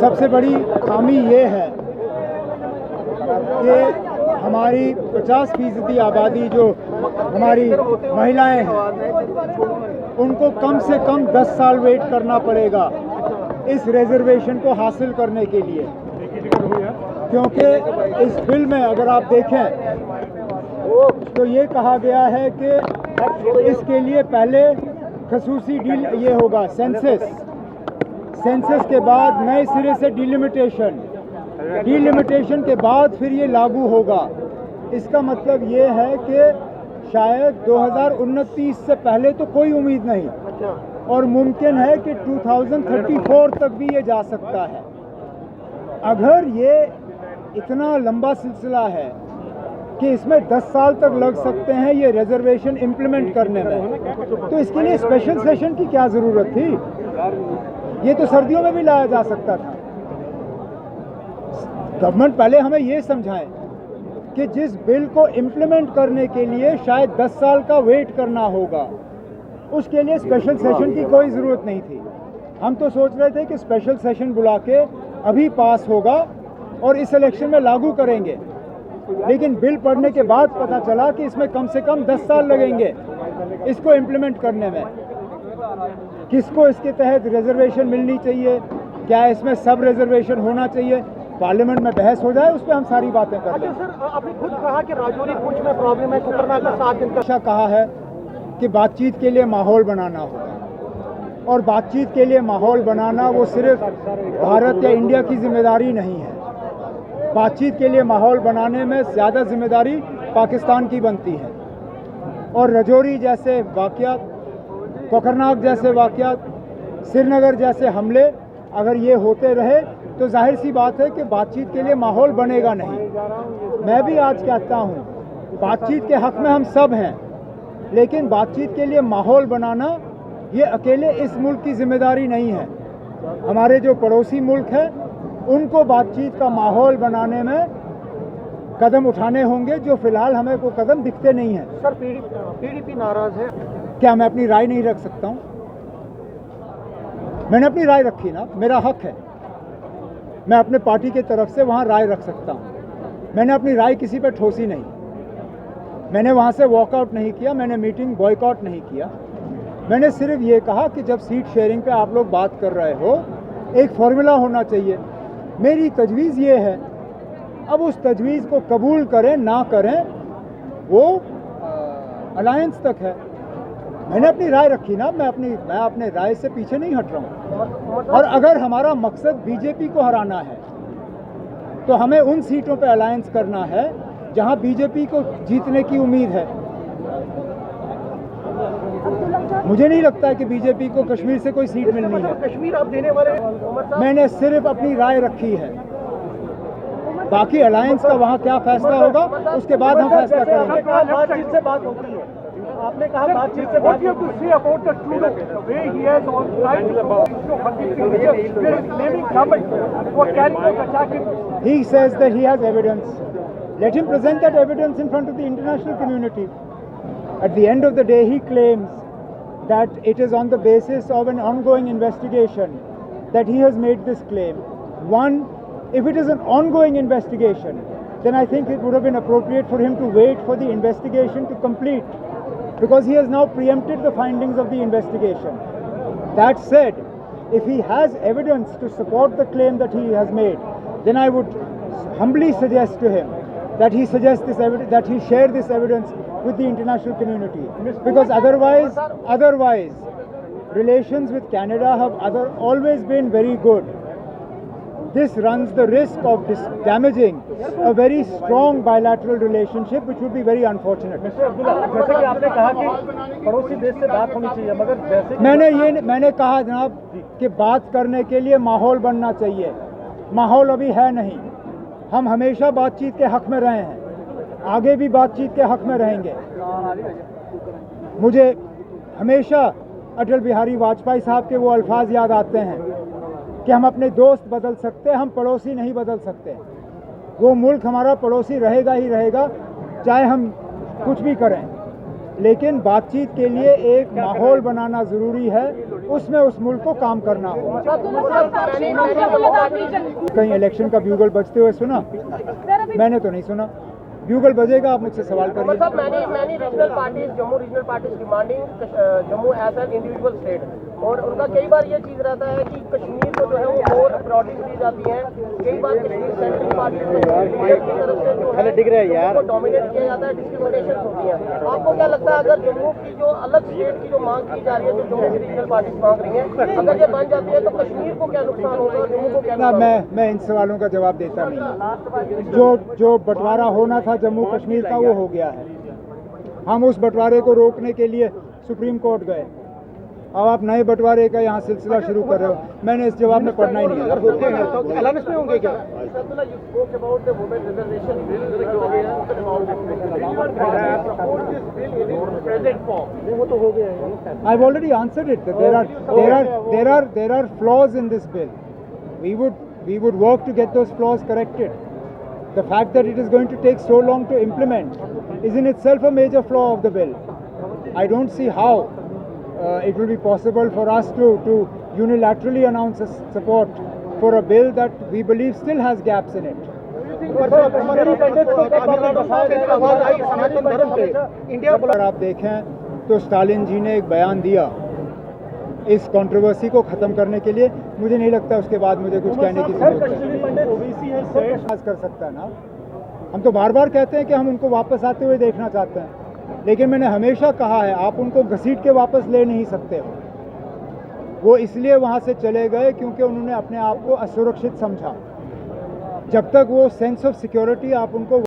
सबसे बड़ी खामी ये है कि हमारी 50% आबादी जो हमारी महिलाएं हैं उनको कम से कम 10 साल वेट करना पड़ेगा इस रिजर्वेशन को हासिल करने के लिए, क्योंकि इस बिल में अगर आप देखें तो ये कहा गया है कि इसके लिए पहले खसूसी डील ये होगा सेंसस के बाद नए सिरे से डिलिमिटेशन के बाद फिर ये लागू होगा। इसका मतलब ये है कि शायद 2029 से पहले तो कोई उम्मीद नहीं और मुमकिन है कि 2034 तक भी ये जा सकता है। अगर ये इतना लंबा सिलसिला है कि इसमें 10 साल तक लग सकते हैं ये रिजर्वेशन इम्प्लीमेंट करने में, तो इसके लिए स्पेशल सेशन की क्या ज़रूरत थी? ये तो सर्दियों में भी लाया जा सकता था। गवर्नमेंट पहले हमें ये समझाए कि जिस बिल को इम्प्लीमेंट करने के लिए शायद 10 साल का वेट करना होगा, उसके लिए स्पेशल सेशन की कोई ज़रूरत नहीं थी। हम तो सोच रहे थे कि स्पेशल सेशन बुला के अभी पास होगा और इस इलेक्शन में लागू करेंगे, लेकिन बिल पढ़ने के बाद पता चला कि इसमें कम से कम 10 साल लगेंगे इसको इम्प्लीमेंट करने में। किसको इसके तहत रिजर्वेशन मिलनी चाहिए, क्या इसमें सब रिजर्वेशन होना चाहिए, पार्लियामेंट में बहस हो जाए, उस पर हम सारी बातें करते हैं। सर, आपने खुद कहा कि राजौरी पूंछ में प्रॉब्लम है, कुकरना का 7 दिन का कहा है कि बातचीत के लिए माहौल बनाना होगा, और बातचीत के लिए माहौल बनाना वो सिर्फ भारत या इंडिया की जिम्मेदारी नहीं है। बातचीत के लिए माहौल बनाने में ज़्यादा जिम्मेदारी पाकिस्तान की बनती है, और राजौरी जैसे वाक़यात, कोकरनाग जैसे वाक़यात, श्रीनगर जैसे हमले अगर ये होते रहे तो जाहिर सी बात है कि बातचीत के लिए माहौल बनेगा नहीं। मैं भी आज कहता हूँ बातचीत के हक़ में हम सब हैं, लेकिन बातचीत के लिए माहौल बनाना ये अकेले इस मुल्क की जिम्मेदारी नहीं है। हमारे जो पड़ोसी मुल्क हैं उनको बातचीत का माहौल बनाने में कदम उठाने होंगे, जो फ़िलहाल हमें वो कदम दिखते नहीं हैं। सर, पीडीपी नाराज़ है। क्या मैं अपनी राय नहीं रख सकता हूँ? मैंने अपनी राय रखी ना, मेरा हक है। मैं अपने पार्टी की तरफ से वहाँ राय रख सकता हूँ। मैंने अपनी राय किसी पर ठोसी नहीं, मैंने वहाँ से वॉकआउट नहीं किया, मैंने मीटिंग बॉयकॉट नहीं किया। मैंने सिर्फ ये कहा कि जब सीट शेयरिंग पे आप लोग बात कर रहे हो, एक फार्मूला होना चाहिए। मेरी तजवीज़ ये है, अब उस तजवीज़ को कबूल करें ना करें वो अलायंस तक है। मैंने अपनी राय रखी ना, मैं अपने राय से पीछे नहीं हट रहा हूँ। और अगर हमारा मकसद बीजेपी को हराना है तो हमें उन सीटों पे अलायंस करना है जहां बीजेपी को जीतने की उम्मीद है। मुझे नहीं लगता है कि बीजेपी को कश्मीर से कोई सीट मिलनी है। कश्मीर आप देने वाले? मैंने सिर्फ अपनी राय रखी है, बाकी अलायंस का वहाँ क्या फैसला होगा उसके बाद हम फैसला करेंगे। बातचीत से बात होती है, आपने कहा बातचीत से बात He says that he has evidence. Let him present that evidence in front of the international community. At the end of the day, he claims that it is on the basis of an ongoing investigation that he has made this claim. One, if it is an ongoing investigation, then I think it would have been appropriate for him to wait for the investigation to complete, because he has now preempted the findings of the investigation. That said, if he has evidence to support the claim that he has made, then I would humbly suggest to him that he suggest this evidence, that he share this evidence with the international community, because otherwise relations with Canada have always been very good. This runs the risk of damaging a very strong bilateral relationship, which would be very unfortunate. जैसे कि आपने कहा कि पड़ोसी देश से बात होनी चाहिए, मगर जैसे मैंने कहा जनाब कि बात करने के लिए माहौल बनना चाहिए। माहौल अभी है नहीं। हम हमेशा बातचीत के हक में रहे हैं, आगे भी बातचीत के हक में रहेंगे। मुझे हमेशा अटल बिहारी वाजपेयी साहब के वो अल्फाज याद आते हैं कि हम अपने दोस्त बदल सकते हैं, हम पड़ोसी नहीं बदल सकते। वो मुल्क हमारा पड़ोसी रहेगा ही रहेगा, चाहे हम कुछ भी करें। लेकिन बातचीत के लिए एक माहौल बनाना ज़रूरी है, उसमें उस मुल्क को काम करना होगा। कहीं इलेक्शन का ब्यूगल बजते हुए सुना? मैंने तो नहीं सुना। ब्यूगल बजेगा, आप मुझसे सवाल करिए। मतलब many regional parties, Jammu regional parties demanding Jammu as an individual state, और उनका कई बार ये चीज रहता है कि कश्मीर को जो है वो और प्रायोरिटी दी जाती है। कई बार कश्मीर सेंट्रल पार्टी की तरफ से जो है वो डोमिनेट किया जाता है, डिस्क्रिमिनेशन होती है। आपको क्या लगता है अगर जम्मू की जो अलग स्टेट की जो मांग की जा रही है, जो जम्मू की रीजनल पार्टी मांग रही है, अगर ये बन जाती है तो कश्मीर को क्या नुकसान होगा और जम्मू को क्या ना, नुकसान होगा? मैं इन सवालों का जवाब देता नहीं। जो बंटवारा होना था जम्मू कश्मीर का वो हो गया है। हम उस बंटवारे को रोकने के लिए सुप्रीम कोर्ट गए। अब आप नए बंटवारे का यहाँ सिलसिला शुरू कर रहे हो। मैंने इस जवाब में पढ़ना ही नहीं है। अलायंस में होंगे क्या? Abdullah, you spoke about the women reservation bill जो है support this bill in its present form. वो तो हो गया है। I've already answered it. There are flaws in this bill. We would work to get those flaws corrected. The fact that it is going to take so long to implement is in itself a major flaw of the bill. I don't see how it will be possible for us to unilaterally announce support for a bill that we believe still has gaps in it. अगर आप देखें तो Stalin जी ने एक बयान दिया इस controversy को ख़त्म करने के लिए। मुझे नहीं लगता उसके बाद मुझे कुछ कहने की जरूरत है। कर सकता है ना, हम तो बार बार कहते हैं कि हम उनको वापस आते हुए देखना चाहते हैं, लेकिन मैंने हमेशा कहा है आप उनको घसीट के वापस ले नहीं सकते हो। वो इसलिए वहाँ से चले गए क्योंकि उन्होंने अपने आप को असुरक्षित समझा। जब तक वो सेंस ऑफ सिक्योरिटी आप उनको